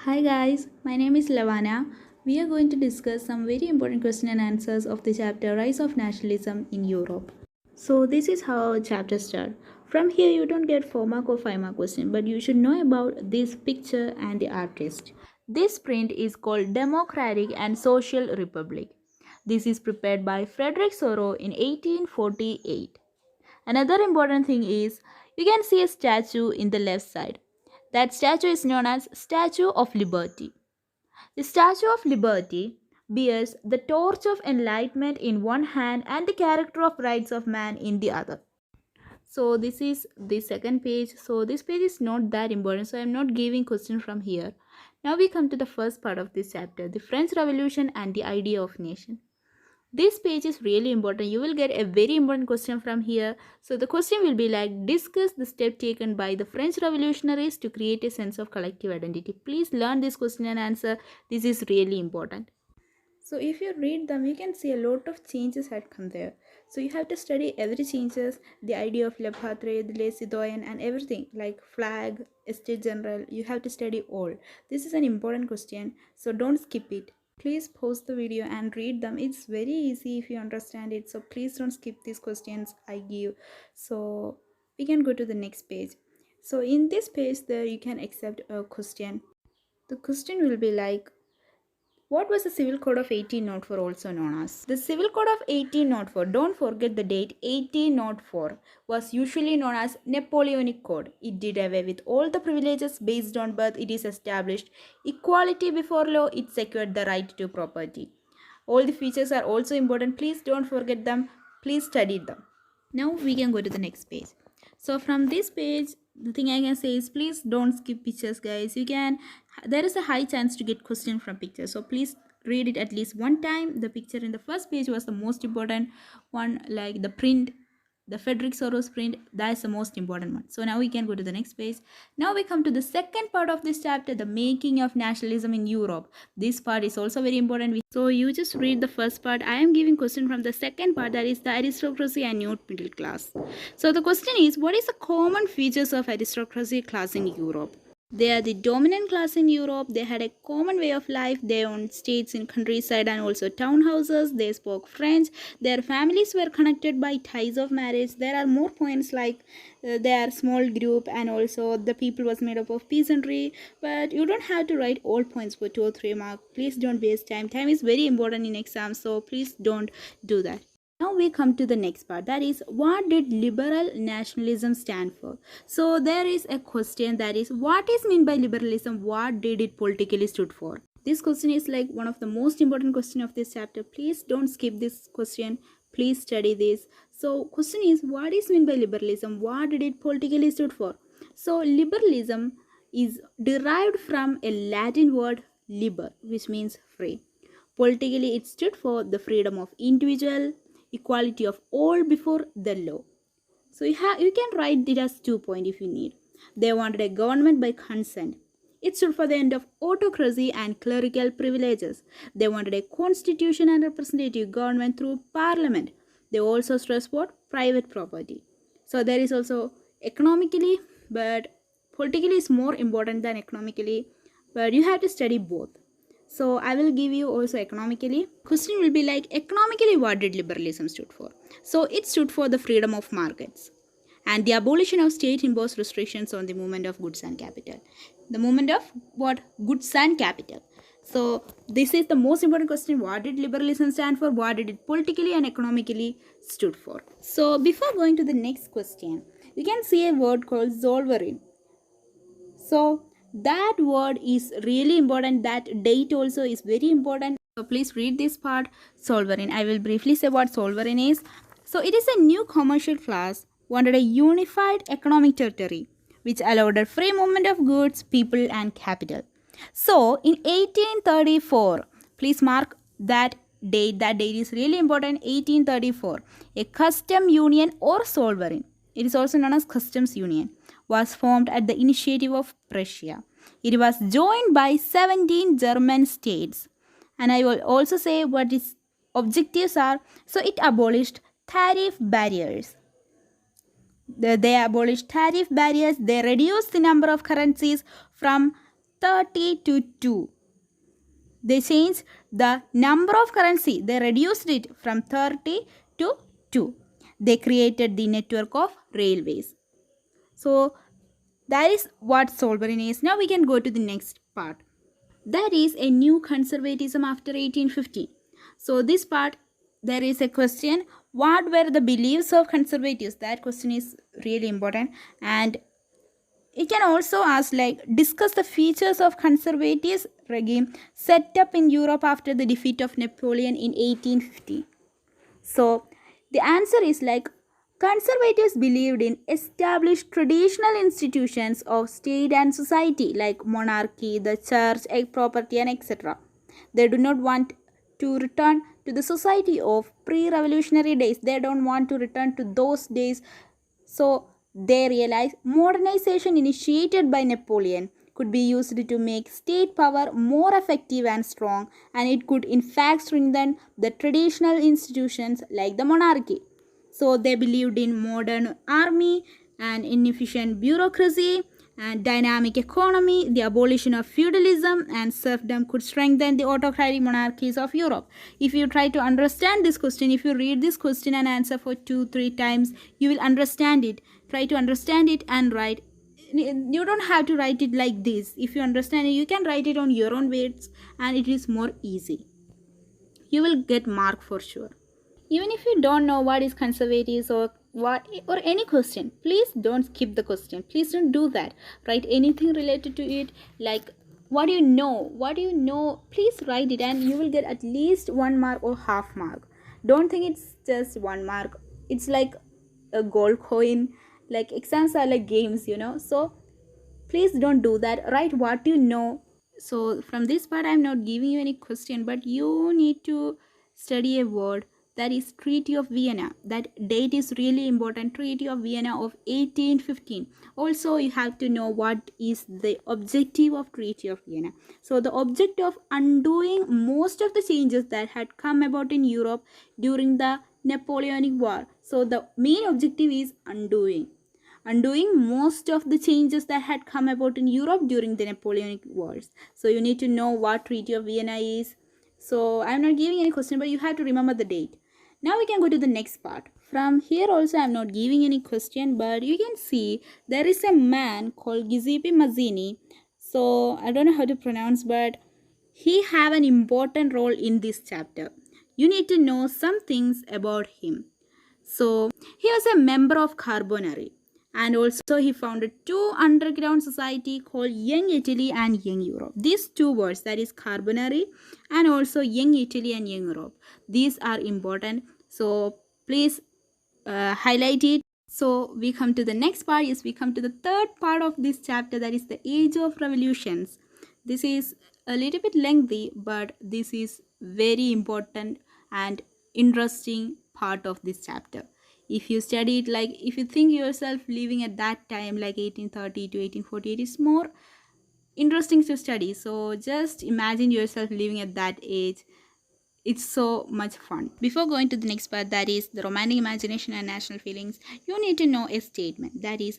Hi guys, my name is Levana. We are going to discuss some very important question and answers of the chapter Rise of Nationalism in Europe. So this is how our chapter starts. From here you don't get 4 mark or 5 mark question, but you should know about this picture and the artist. This print is called Democratic and Social Republic. This is prepared by Frederick Sorrow in 1848. Another important thing is you can see a statue in the left side. That statue is known as Statue of Liberty. The Statue of Liberty bears the torch of enlightenment in one hand and the character of rights of man in the other. So this is the second page. So this page is not that important, so I am not giving question from here. Now we come to the first part of this chapter, the French Revolution and the idea of nation. This page is really important. You will get a very important question from here. So the question will be like, discuss the step taken by the French revolutionaries to create a sense of collective identity. Please learn this question and answer. This is really important. So if you read them, you can see a lot of changes had come there. So you have to study every changes, the idea of le patrie, the les citoyens and everything like flag, estate general. You have to study all. This is an important question, so don't skip it. Please pause the video and read them. It's very easy if you understand it. So please don't skip these questions I give. So we can go to the next page. So in this page there you can accept a question. The question will be like, what was the Civil Code of 1804 also known as? The Civil Code of 1804, don't forget the date, 1804, was usually known as Napoleonic Code. It did away with all the privileges based on birth. It is established equality before law. It secured the right to property. All the features are also important. Please don't forget them. Please study them. Now we can go to the next page. So from this page, the thing I can say is please don't skip pictures, guys. There is a high chance to get question from pictures, so please read it at least one time. The picture in the first page was the most important one, like the print, the Frederick Sorrow's print, that is the most important one. So now we can go to the next page. Now we come to the second part of this chapter, the making of nationalism in Europe. This part is also very important. So you just read the first part. I am giving question from the second part, that is the aristocracy and new middle class. So the question is, what is the common features of aristocracy class in Europe? They are the dominant class in Europe. They had a common way of life. They owned estates in countryside and also townhouses. They spoke French. Their families were connected by ties of marriage. There are more points like they are small group and also the people was made up of peasantry. But you don't have to write all points for 2 or 3 marks. Please don't waste time. Time is very important in exams, so please don't do that. Now we come to the next part, that is, what did liberal nationalism stand for? So there is a question, that is, what is meant by liberalism? What did it politically stood for? This question is like one of the most important question of this chapter. Please don't skip this question. Please study this. So question is, what is meant by liberalism? What did it politically stood for? So liberalism is derived from a Latin word liber, which means free. Politically it stood for the freedom of individual, equality of all before the law. So you can write it as 2 points if you need. They wanted a government by consent. It stood for the end of autocracy and clerical privileges. They wanted a constitution and representative government through parliament. They also stressed what? Private property. So there is also economically, but politically is more important than economically, but you have to study both. So I will give you also economically. Question will be like, economically what did liberalism stood for? So it stood for the freedom of markets and the abolition of state imposed restrictions on the movement of goods and capital. The movement of what? Goods and capital. So this is the most important question. What did liberalism stand for? What did it politically and economically stood for? So before going to the next question, you can see a word called Zollverein. So that word is really important. That date also is very important. So please read this part. Zollverein. I will briefly say what Zollverein is. So it is a new commercial class wanted a unified economic territory which allowed a free movement of goods, people and capital. So in 1834, please mark that date. That date is really important. 1834, a custom union or Zollverein, it is also known as customs union, was formed at the initiative of Prussia. It was joined by 17 German states. And I will also say what its objectives are. So it abolished tariff barriers. They abolished tariff barriers. They reduced the number of currencies from 30 to 2. They changed the number of currency. They reduced it from 30 to 2. They created the network of railways. So that is what sovereign is. Now we can go to the next part. That is a new conservatism after 1850. So this part, there is a question, what were the beliefs of conservatives? That question is really important. And it can also ask like, discuss the features of conservative regime set up in Europe after the defeat of Napoleon in 1850. So the answer is like, conservatives believed in established traditional institutions of state and society like monarchy, the church, property, and etc. They do not want to return to the society of pre-revolutionary days. They don't want to return to those days. So they realized modernization initiated by Napoleon could be used to make state power more effective and strong, and it could in fact strengthen the traditional institutions like the monarchy. So they believed in modern army and inefficient bureaucracy and dynamic economy. The abolition of feudalism and serfdom could strengthen the autocratic monarchies of Europe. If you try to understand this question, if you read this question and answer for 2-3 times, you will understand it. Try to understand it and write. You don't have to write it like this. If you understand it, you can write it on your own words and it is more easy. You will get mark for sure. Even if you don't know what is conservatives or what or any question, please don't skip the question. Please don't do that. Write anything related to it, like what do you know, please write it and you will get at least 1 mark or half mark. Don't think it's just 1 mark. It's like a gold coin. Like exams are like games, so please don't do that. Write what you know. So from this part, I'm not giving you any question, but you need to study a word, that is Treaty of Vienna. That date is really important. Treaty of Vienna of 1815. Also, you have to know what is the objective of Treaty of Vienna. So the objective of undoing most of the changes that had come about in Europe during the Napoleonic War. So the main objective is undoing most of the changes that had come about in Europe during the Napoleonic Wars. So you need to know what Treaty of Vienna is. So I'm not giving any question, but you have to remember the date. Now we can go to the next part. From here also I'm not giving any question, but you can see there is a man called Giuseppe Mazzini. So I don't know how to pronounce, but he have an important role in this chapter. You need to know some things about him. So he was a member of Carbonari. And also he founded 2 underground society called Young Italy and Young Europe. These 2 words, that is Carbonari and also Young Italy and Young Europe. These are important. So please highlight it. So we come to the next part. Yes, we come to the third part of this chapter, that is the Age of Revolutions. This is a little bit lengthy, but this is very important and interesting part of this chapter. If you study it, like if you think yourself living at that time like 1830 to 1840, it is more interesting to study. So just imagine yourself living at that age. It's so much fun. Before going to the next part, that is the romantic imagination and national feelings, you need to know a statement, that is,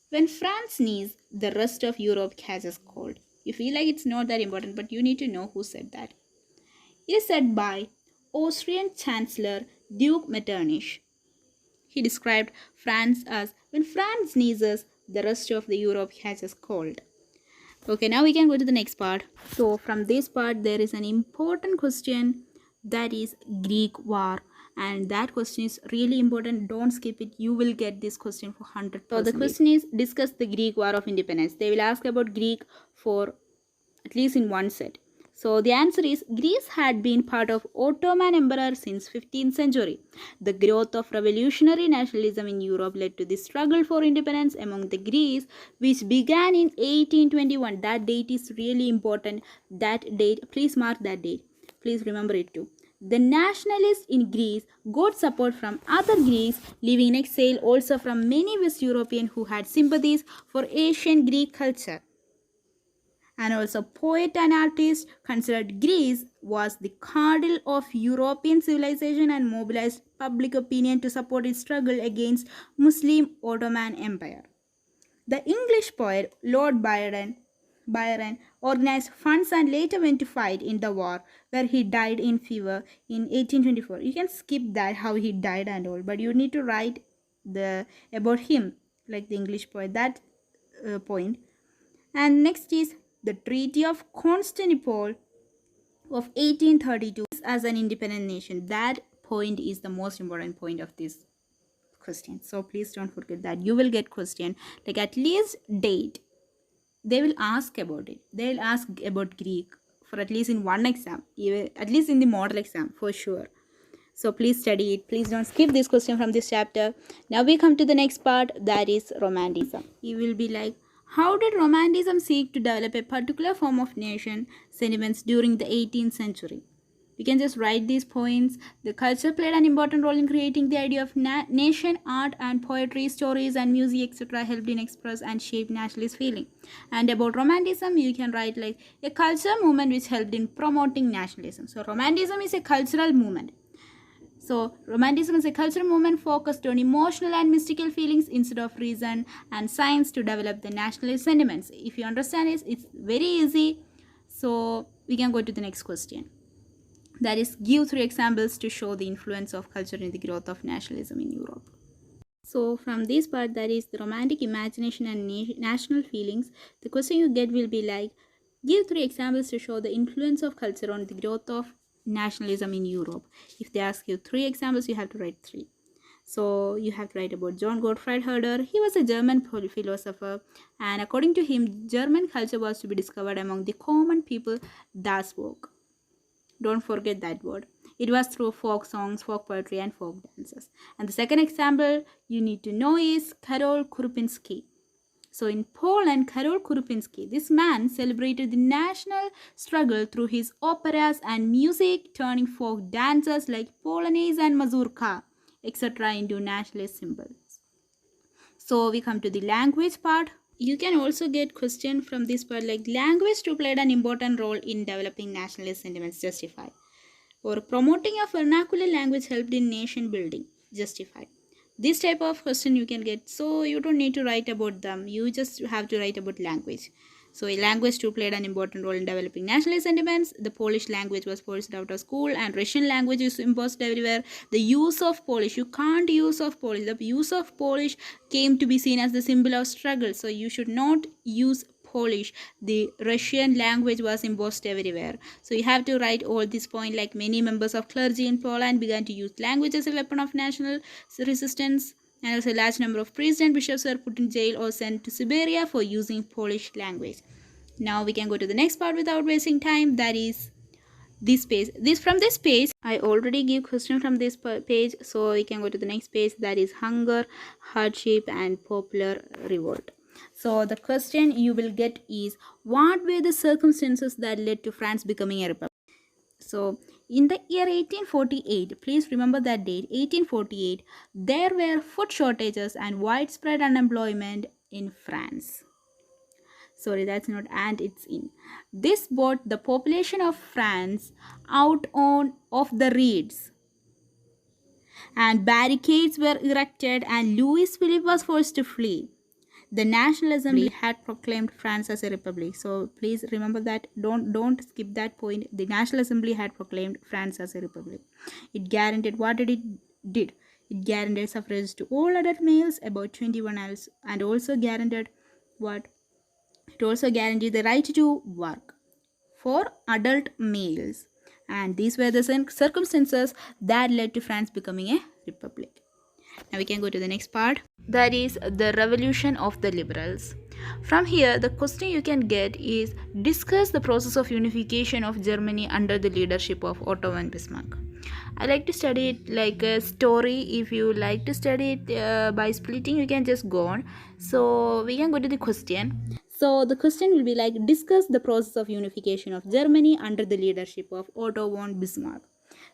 when France sneezes, the rest of Europe catches cold. You feel like it's not that important, but you need to know who said that. It is said by Austrian Chancellor Duke Metternich. He described France as, when France sneezes, the rest of the Europe catches cold. Okay, now we can go to the next part. So from this part, there is an important question, that is Greek War. And that question is really important. Don't skip it. You will get this question for 100%. So the question is, discuss the Greek War of Independence. They will ask about Greek for at least in one set. So the answer is, Greece had been part of Ottoman Empire since 15th century. The growth of revolutionary nationalism in Europe led to the struggle for independence among the Greeks, which began in 1821. That date is really important. That date, please mark that date. Please remember it too. The nationalists in Greece got support from other Greeks living in exile, also from many West Europeans who had sympathies for ancient Greek culture. And also poet and artist considered Greece was the cradle of European civilization and mobilized public opinion to support its struggle against Muslim Ottoman Empire. The English poet Lord Byron organized funds and later went to fight in the war, where he died in fever in 1824. You can skip that, how he died and all, but you need to write the about him, like the English poet, that point. And next is the Treaty of Constantinople of 1832 as an independent nation. That point is the most important point of this question, so please don't forget that. You will get question like at least date. They will ask about it. They will ask about Greek for at least in one exam, even at least in the model exam for sure. So please study it. Please don't skip this question from this chapter. Now we come to the next part, that is romanticism. You will be like, how did romanticism seek to develop a particular form of nation sentiments during the 18th century? You can just write these points. The culture played an important role in creating the idea of nation. Art and poetry, stories and music, etc. helped in express and shape nationalist feeling. And about romanticism, you can write like a culture movement which helped in promoting nationalism. So romanticism is a cultural movement. So romanticism is a cultural movement focused on emotional and mystical feelings instead of reason and science to develop the nationalist sentiments. If you understand it, it's very easy. So we can go to the next question. That is, give 3 examples to show the influence of culture in the growth of nationalism in Europe. So from this part, that is the romantic imagination and national feelings, the question you get will be like, give 3 examples to show the influence of culture on the growth of nationalism in Europe. If they ask you 3 examples, you have to write 3. So you have to write about John Gottfried Herder. He was a German philosopher, and according to him, German culture was to be discovered among the common people. Das Volk. Don't forget that word. It was through folk songs, folk poetry and folk dances. And the second example you need to know is Karol Krupinski. So in Poland, Karol Krupinski, this man celebrated the national struggle through his operas and music, turning folk dances like Polonaise and Mazurka, etc. into nationalist symbols. So we come to the language part. You can also get question from this part like language too played an important role in developing nationalist sentiments, justify. Or promoting a vernacular language helped in nation building, justify. This type of question you can get, so you don't need to write about them, you just have to write about language. So a language too played an important role in developing nationalist sentiments. The Polish language was forced out of school and Russian language is imposed everywhere. The use of Polish, you can't use of Polish. The use of Polish came to be seen as the symbol of struggle. So you should not use Polish. The Russian language was imposed everywhere. So you have to write all this point like many members of clergy in Poland began to use language as a weapon of national resistance. And also a large number of priests and bishops were put in jail or sent to Siberia for using Polish language. Now we can go to the next part without wasting time, that is this page. From this page, I already give question from this page, so we can go to the next page, that is hunger, hardship and popular revolt. So the question you will get is, what were the circumstances that led to France becoming a republic? So in the year 1848, please remember that date, 1848, there were food shortages and widespread unemployment in France. Sorry, that's not and, it's in. This brought the population of France out on of the reeds. And barricades were erected and Louis Philippe was forced to flee. The National Assembly had proclaimed France as a republic. So please remember that. Don't skip that point. The National Assembly had proclaimed France as a republic. It guaranteed, what did it did? It guaranteed suffrage to all adult males above 21 years, and also guaranteed what? It also guaranteed the right to work for adult males. And these were the circumstances that led to France becoming a republic. Now we can go to the next part, that is the revolution of the liberals. From here, the question you can get is, discuss the process of unification of Germany under the leadership of Otto von Bismarck. I like to study it like a story. If you like to study it by splitting, you can just go on. So we can go to the question. So the question will be like, discuss the process of unification of Germany under the leadership of Otto von Bismarck.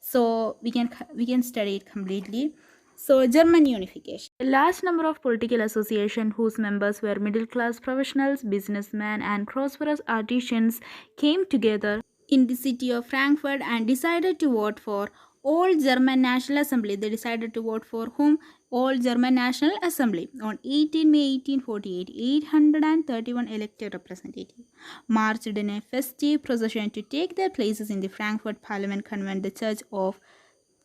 So we can study it completely. So German unification. A large number of political associations whose members were middle-class professionals, businessmen and prosperous artisans came together in the city of Frankfurt and decided to vote for All German National Assembly. They decided to vote for whom? All German National Assembly. On 18 May 1848, 831 elected representatives marched in a festive procession to take their places in the Frankfurt Parliament Convent, the Church of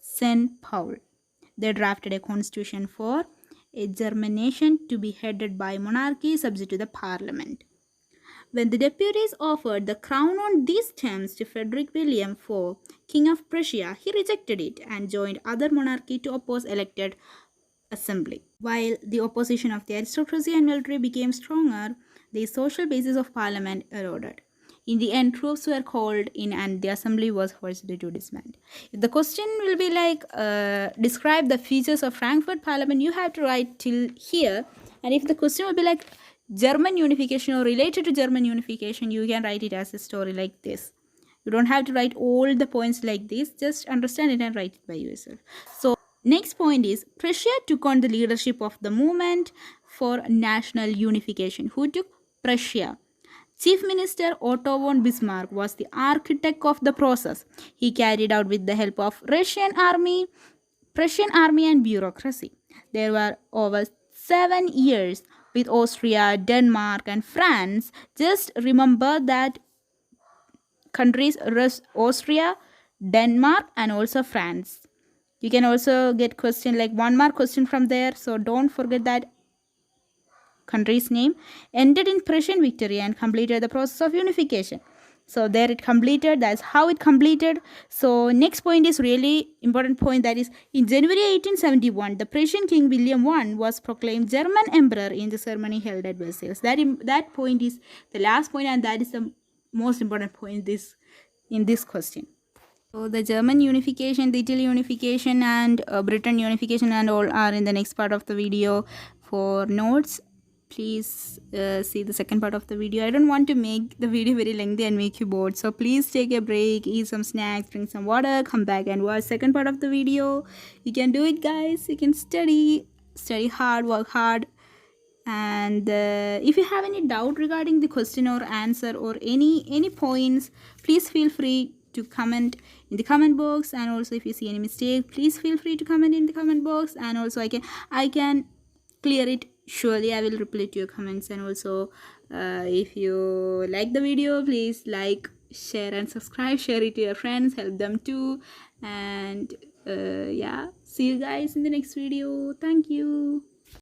St. Paul. They drafted a constitution for a German nation to be headed by monarchy subject to the parliament. When the deputies offered the crown on these terms to Frederick William IV, King of Prussia, he rejected it and joined other monarchy to oppose elected assembly. While the opposition of the aristocracy and military became stronger, the social basis of parliament eroded. In the end, troops were called in and the assembly was forced to disband. If the question will be like, describe the features of Frankfurt Parliament, you have to write till here. And if the question will be like German unification or related to German unification, you can write it as a story like this. You don't have to write all the points like this. Just understand it and write it by yourself. So next point is Prussia took on the leadership of the movement for national unification. Who took? Prussia. Chief Minister Otto von Bismarck was the architect of the process. He carried out with the help of Prussian army and bureaucracy. There were over 7 years with Austria, Denmark and France. Just remember that countries Austria, Denmark and also France. You can also get question like 1 mark question from there. So don't forget that country's name. Ended in Prussian victory and completed the process of unification. So there it completed. That's how it completed. So next point is really important point, that is in January 1871, the Prussian King William I was proclaimed German Emperor in the ceremony held at Versailles. That point is the last point and that is the most important point in this question. So the German unification, the Italy unification and Britain unification and all are in the next part of the video. For notes, please see the second part of the video. I don't want to make the video very lengthy and make you bored. So please take a break, eat some snacks, drink some water, come back and watch second part of the video. You can do it, guys. You can study hard, work hard. And if you have any doubt regarding the question or answer or any points, please feel free to comment in the comment box. And also if you see any mistake, please feel free to comment in the comment box, and also I can clear it. Surely I will reply to your comments. And also if you like the video, please like, share and subscribe. Share it to your friends, help them too. And yeah, see you guys in the next video. Thank you.